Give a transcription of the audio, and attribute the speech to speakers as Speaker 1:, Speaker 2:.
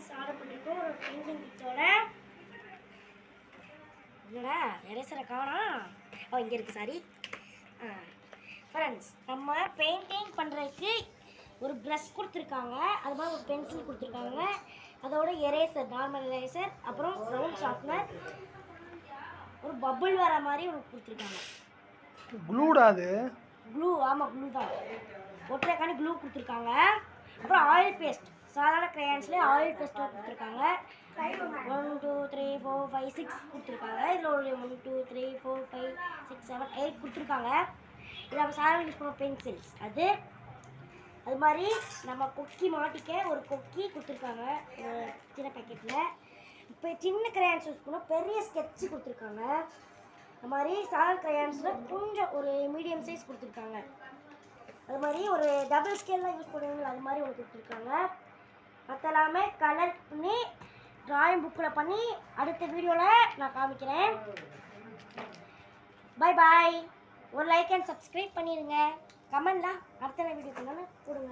Speaker 1: Friends order பண்ணியிருக்கோம் ஒரு painting கிட்டோட. என்னடா எரேசரை காணோம். இங்கே இருக்குது, சாரி ஃப்ரெண்ட்ஸ். நம்ம பெயிண்டிங் பண்ணுறதுக்கு ஒரு ப்ரஷ் கொடுத்துருக்காங்க, அது மாதிரி ஒரு பென்சில் கொடுத்துருக்காங்க, அதோட எரேசர், நார்மல் எரேசர், அப்புறம் ரவுண்ட் ஷார்ப்னர், ஒரு பபுள் வர மாதிரி ஒன்று கொடுத்துருக்காங்க.
Speaker 2: க்ளூடா அது?
Speaker 1: க்ளூ, ஆமாம் க்ளூ தான். ஒற்றைக்கான க்ளூ கொடுத்துருக்காங்க. அப்புறம் ஆயில் பேஸ்ட், சாதாரண க்ரையான்ஸ்லேயே ஆயில் பேஸ்ட்டாக கொடுத்துருக்காங்க. 1 2 3 4 5 6 கொடுத்துருக்காங்க. இதில் ஒரு 1 2 3 4 5 6 7 8 கொடுத்துருக்காங்க. இது நம்ம சாதாரண யூஸ் பண்ணுவோம் பென்சில்ஸ். அது மாதிரி நம்ம கொக்கி மாட்டிக்க ஒரு கொக்கி கொடுத்துருக்காங்க சின்ன பேக்கெட்டில். இப்போ சின்ன க்ரையான்ஸ் யூஸ் பண்ணோம், பெரிய ஸ்கெட்சு கொடுத்துருக்காங்க. அது மாதிரி சாதாரண க்ரையான்ஸில் கொஞ்சம் ஒரு மீடியம் சைஸ் கொடுத்துருக்காங்க. அது மாதிரி ஒரு டபுள் ஸ்கேல்லாம் யூஸ் பண்ணுவீங்களா, அது மாதிரி ஒன்று கொடுத்துருக்காங்க. மற்ற எல்லாமே கலர் பண்ணி ட்ராயிங் புக்கில் பண்ணி அடுத்த வீடியோவில் நான் காமிக்கிறேன். Bye bye. ஒரு லைக் அண்ட் சப்ஸ்கிரைப் பண்ணிடுங்க. கமெண்ட்லாம் அடுத்த வீடியோ பண்ணாலும் போடுங்க.